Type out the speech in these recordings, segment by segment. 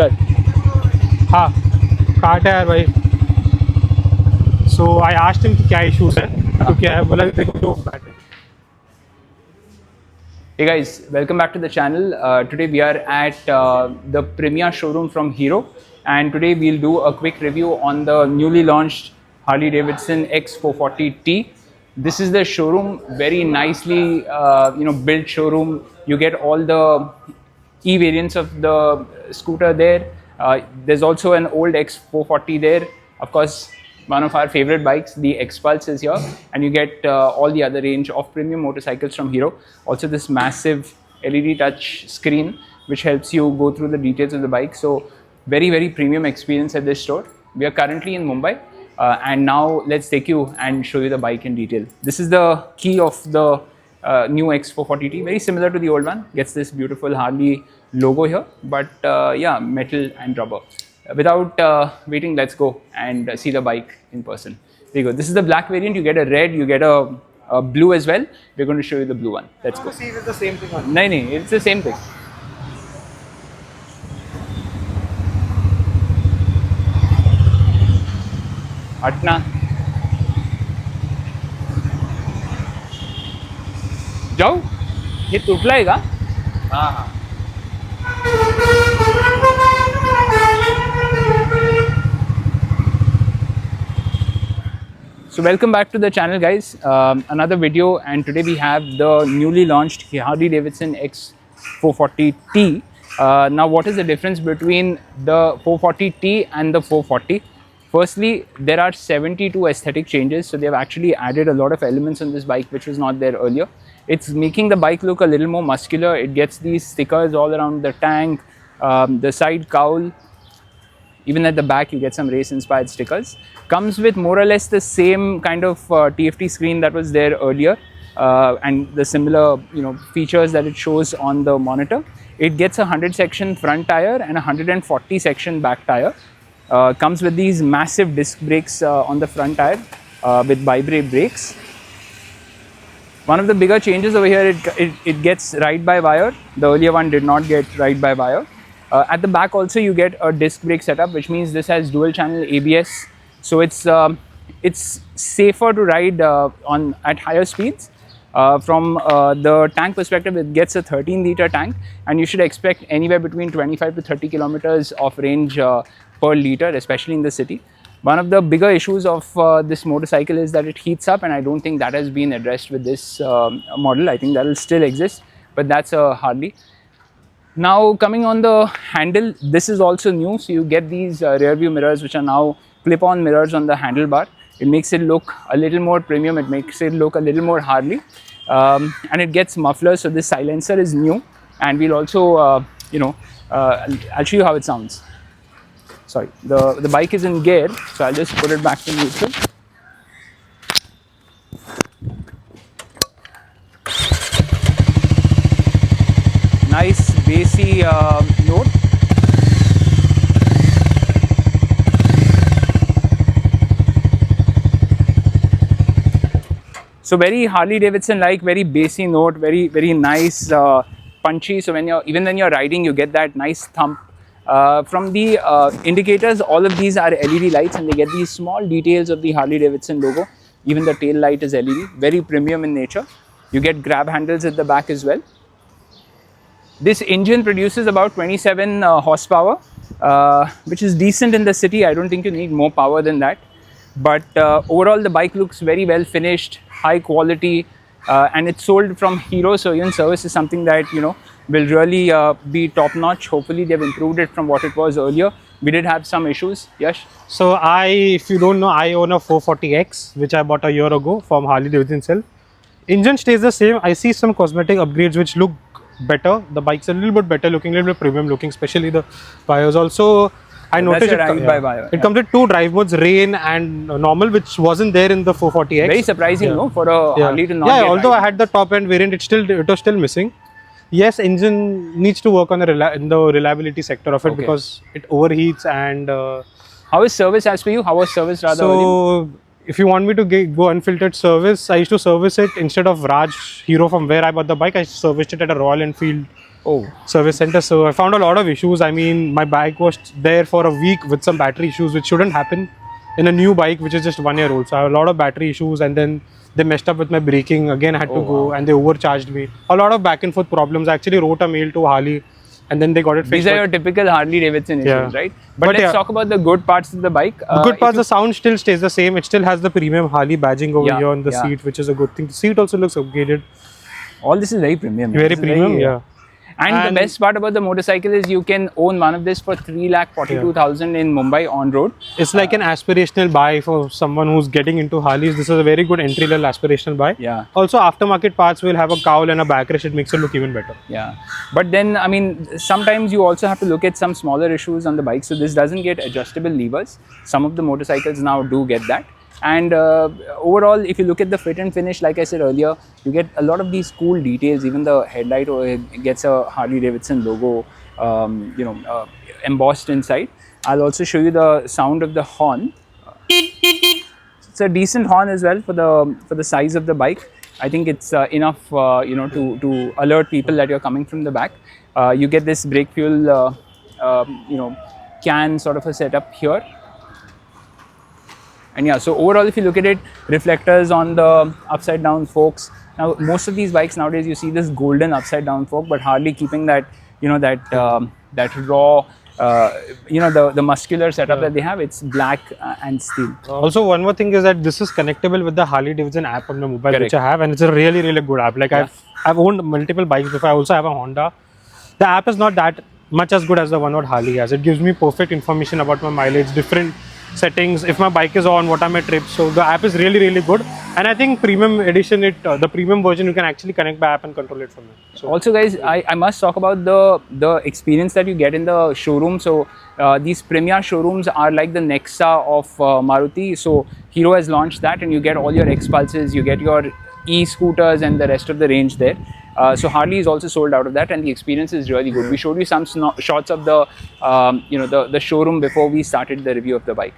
चल हाँ काट है यार भाई. So I asked him कि क्या issues है तो क्या है बोला देखो तो flat है. Hey guys, welcome back to the channel. Today we are at the Premier showroom from Hero, and today we'll do a quick review on the newly launched Harley-Davidson X440T. This is the showroom, very nicely built showroom. You get all the E variants of the scooter there. There's also an old X440 there. Of course, one of our favorite bikes, the X-Pulse, is here, and you get all the other range of premium motorcycles from Hero. Also this massive LED touch screen which helps you go through the details of the bike. So very premium experience at this store. We are currently in Mumbai, and now let's take you and show you the bike in detail. This is the key of the new X440T, very similar to the old one. Gets this beautiful Harley logo here, but yeah, metal and rubber. Without waiting, let's go and see the bike in person. There you go. This is the black variant. You get a red, you get a blue as well. We're going to show you the blue one. Let's go. See if it's the same thing. No, it's the same thing. हटना जाओ ये तुटलाएगा हाँ हाँ So welcome back to the channel, guys. Another video, and today we have the newly launched Harley-Davidson X440T. Now what is the difference between the 440T and the 440? Firstly, there are 72 aesthetic changes, so they have actually added a lot of elements on this bike which was not there earlier. It's making the bike look a little more muscular. It gets these stickers all around the tank, the side cowl. Even at the back, you get some race-inspired stickers. Comes with more or less the same kind of TFT screen that was there earlier, and the similar features that it shows on the monitor. It gets a 100-section front tire and a 140-section back tire. Comes with these massive disc brakes on the front tire with vibrate brakes. One of the bigger changes over here, it gets ride-by-wire. The earlier one did not get ride-by-wire. At the back also you get a disc brake setup, which means this has dual channel ABS. So it's safer to ride at higher speeds. From the tank perspective, it gets a 13-liter tank, and you should expect anywhere between 25 to 30 kilometers of range per liter, especially in the city. One of the bigger issues of this motorcycle is that it heats up, and I don't think that has been addressed with this model. I think that will still exist, but that's a Harley. Now coming on the handle, this is also new. So you get these rear view mirrors, which are now clip-on mirrors on the handlebar. It makes it look a little more premium. It makes it look a little more Harley, and it gets mufflers. So this silencer is new, and we'll also I'll show you how it sounds. Sorry, the bike is in gear, so I'll just put it back to neutral. Nice bassy note. So very Harley-Davidson like, very bassy note, very nice, punchy. So when you're riding, you get that nice thump. From the indicators, all of these are LED lights, and they get these small details of the Harley-Davidson logo. Even the tail light is LED, very premium in nature. You get grab handles at the back as well. This engine produces about 27 horsepower, which is decent in the city. I don't think you need more power than that. But overall, the bike looks very well finished, high quality, and it's sold from Hero. So even service is something that will really be top notch. Hopefully, they've improved it from what it was earlier. We did have some issues. Yash? So if you don't know, I own a 440X, which I bought a year ago from Harley-Davidson itself. Engine stays the same. I see some cosmetic upgrades which look better. The bike's a little bit better looking, a little bit premium looking, especially the wires. Also, I noticed it comes with two drive modes, rain and normal, which wasn't there in the 440X. Very surprising, no, for a Harley to not get although I had the top end variant, it was still missing. Yes, engine needs to work on in the reliability sector of it, because it overheats. And how is service as per you? How was service rather? So if you want me to go unfiltered service, I used to service it instead of Raj Hero from where I bought the bike. I serviced it at a Royal Enfield Oh, service center. So I found a lot of issues. I mean, my bike was there for a week with some battery issues, which shouldn't happen in a new bike, which is just 1 year old. So I have a lot of battery issues, and then they messed up with my braking. Again, I had to go, and they overcharged me. A lot of back and forth problems. I actually wrote a mail to Harley, and then they got it fixed. these are your typical Harley-Davidson issues, right? But let's yeah. talk about the good parts of the bike. The good part, the sound still stays the same. It still has the premium Harley badging over here on the seat, which is a good thing. The seat also looks upgraded. All this is very premium. Very premium, yeah. And the best part about the motorcycle is you can own one of this for 3,42,000 in Mumbai on road. It's like an aspirational buy for someone who's getting into Harleys. This is a very good entry level aspirational buy. Yeah. Also, aftermarket parts will have a cowl and a backrest. It makes it look even better. Yeah. But then, I mean, sometimes you also have to look at some smaller issues on the bike. So this doesn't get adjustable levers. Some of the motorcycles now do get that. And overall, if you look at the fit and finish, like I said earlier, you get a lot of these cool details. Even the headlight gets a Harley-Davidson logo, embossed inside. I'll also show you the sound of the horn. It's a decent horn as well for the size of the bike. I think it's enough, to alert people that you're coming from the back. You get this brake fuel, can sort of a setup here. And yeah, so overall, if you look at it, reflectors on the upside down forks. Now, most of these bikes nowadays, you see this golden upside down fork, but Harley keeping that, that raw, the muscular setup that they have, it's black and steel. Also, one more thing is that this is connectable with the Harley-Davidson app on the mobile, which I have, and it's a really, really good app. Like I've owned multiple bikes before. I also have a Honda. The app is not that much as good as the one what Harley has. It gives me perfect information about my mileage, different settings, if my bike is on, what are my trips. So the app is really, really good. And I think premium edition, the premium version, you can actually connect by app and control it from it. So also, guys, I must talk about the experience that you get in the showroom. So these premier showrooms are like the Nexa of Maruti. So Hero has launched that, and you get all your X-Pulses, you get your e-scooters and the rest of the range there. So Harley is also sold out of that, and the experience is really good. We showed you some shots of the showroom before we started the review of the bike.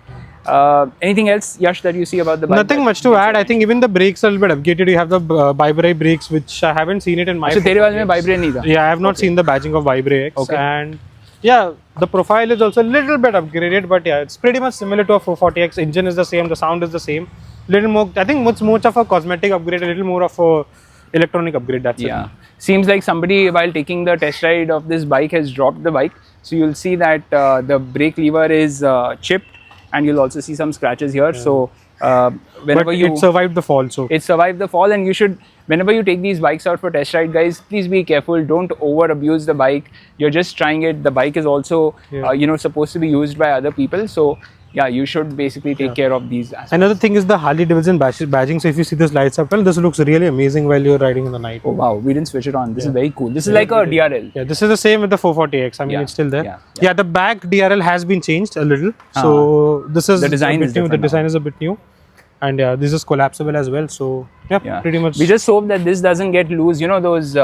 Anything else, Yash, that you see about the bike? Nothing much to add. I think even the brakes are a little bit updated. You have the Vibre brakes, which I haven't seen it in my. So tere wale mein Vibre nahi tha? Yeah, I have not seen the badging of Vibre X. Okay. And yeah, the profile is also a little bit upgraded, but yeah, it's pretty much similar to a 440X. Engine is the same, the sound is the same. Little more, I think it's much of a cosmetic upgrade, a little more of a electronic upgrade. That's it. Yeah, seems like somebody while taking the test ride of this bike has dropped the bike. So you'll see that the brake lever is chipped, and you'll also see some scratches here. Yeah. So whenever it survived the fall. So it survived the fall, and you should, whenever you take these bikes out for test ride, guys, please be careful. Don't over abuse the bike. You're just trying it. The bike is also supposed to be used by other people. So yeah, you should basically take care of these aspects. Another thing is the Harley-Davidson badging. So if you see this lights up, well, this looks really amazing while you're riding in the night. Oh wow, we didn't switch it on. This is very cool. This is like a DRL. Yeah, this is the same with the 440X. I mean, it's still there. Yeah, the back DRL has been changed a little. So this is the design is new. The design is a bit new. And yeah, this is collapsible as well. So yeah, pretty much. We just hope that this doesn't get loose. You know, those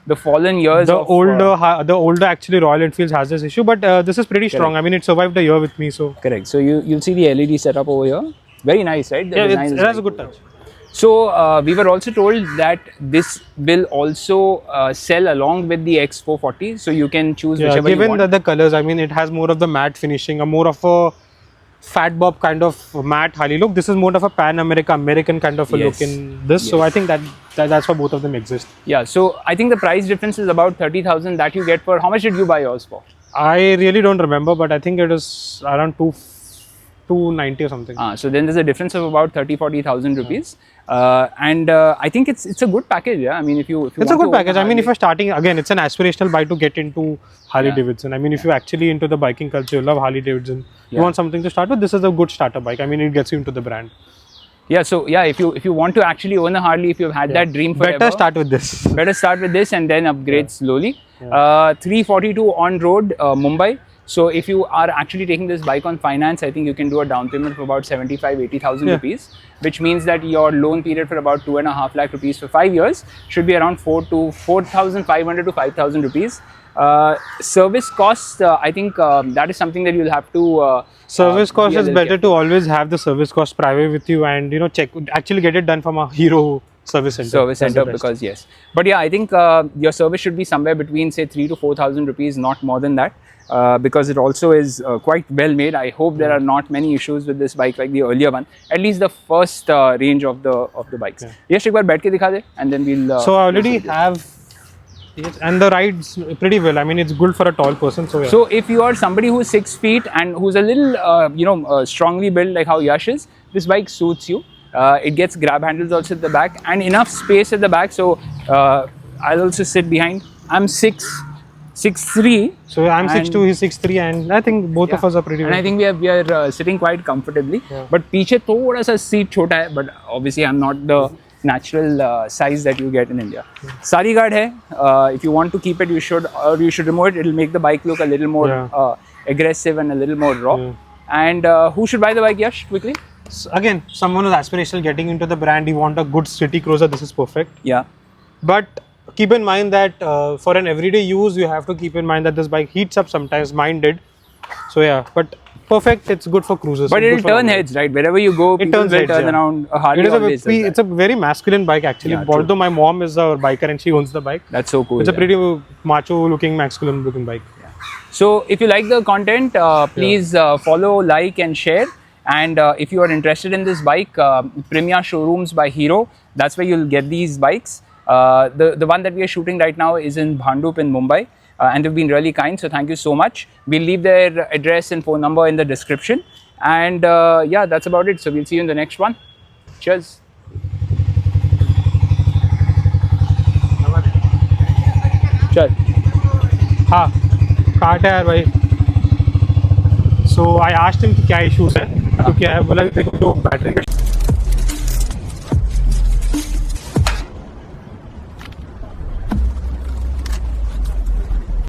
the fallen years the of older actually Royal Enfield has this issue, but this is pretty strong. I mean, it survived a year with me. So correct. So you'll see the LED setup over here. Very nice, right? The design it has a good touch. So we were also told that this will also sell along with the X440, so you can choose whichever you want. Given the colors, I mean, it has more of the matte finishing, or more of a fat bob kind of matte Harley look. This is more of a American kind of a look in this. So I think that's why both of them exist. Yeah. So I think the price difference is about 30,000 that you get for. How much did you buy yours for? I really don't remember, but I think it is around 290 or something. So then there's a difference of about 30,000-40,000 rupees. And I think it's a good package. Yeah, I mean, if you it's a good package. I mean, if you're starting again, it's an aspirational buy to get into Harley-Davidson. I mean, if you're actually into the biking culture, you love Harley-Davidson, you want something to start with, this is a good starter bike. I mean, it gets you into the brand. Yeah, so yeah, if you want to actually own a Harley, if you've had that dream forever, better start with this. Better start with this and then upgrade slowly. 342 on road, Mumbai. So if you are actually taking this bike on finance, I think you can do a down payment for about 75,000-80,000 rupees, which means that your loan period for about 2.5 lakh rupees for 5 years should be around 4,500 to 5,000 rupees. Service costs, I think that is something that you'll have to service cost is better to always have the service cost private with you, and check, actually get it done from a Hero Service center. Service That's the center, best. because yes. But yeah, I think your service should be somewhere between say 3 to 4,000 rupees, not more than that, because it also is quite well made. I hope there are not many issues with this bike like the earlier one. At least the first range of the bikes. Yes, एक बार बैठ के दिखा दे, and then we'll. So I already have. Yes, and the ride's pretty well. I mean, it's good for a tall person. So yeah. So if you are somebody who's 6 feet and who's a little, strongly built like how Yash is, this bike suits you. It gets grab handles also at the back and enough space at the back. So I'll also sit behind. I'm 6'3". So I'm 6'2", he's 6'3", and I think both of us are pretty. And I think we are sitting quite comfortably. Yeah. But पीछे थोड़ा सा seat छोटा है. But obviously I'm not the natural size that you get in India. Sari guard hai. If you want to keep it, you should remove it. It'll make the bike look a little more aggressive and a little more raw. Yeah. And who should buy the bike, Yash, quickly? So again, someone who's aspirational, getting into the brand, you want a good city cruiser, this is perfect. Yeah. But keep in mind that for an everyday use, you have to keep in mind that this bike heats up sometimes. Mine did. So yeah, but perfect. It's good for cruisers. But it'll turn heads, right? Wherever you go, people will turn around. A Harley always does that. It's a very masculine bike actually. Yeah, although my mom is a biker and she owns the bike. That's so cool. It's a pretty macho looking, masculine looking bike. Yeah. So if you like the content, please follow, like and share. And if you are interested in this bike, Premier Showrooms by Hero, that's where you'll get these bikes. The one that we are shooting right now is in Bhandup in Mumbai. And they've been really kind, so thank you so much. We'll leave their address and phone number in the description. And yeah, that's about it. So we'll see you in the next one. Cheers. Chal. हाँ, काट है यार भाई. So I asked him कि क्या issues है. तो क्या है बोला कि देखो तो बैटरी का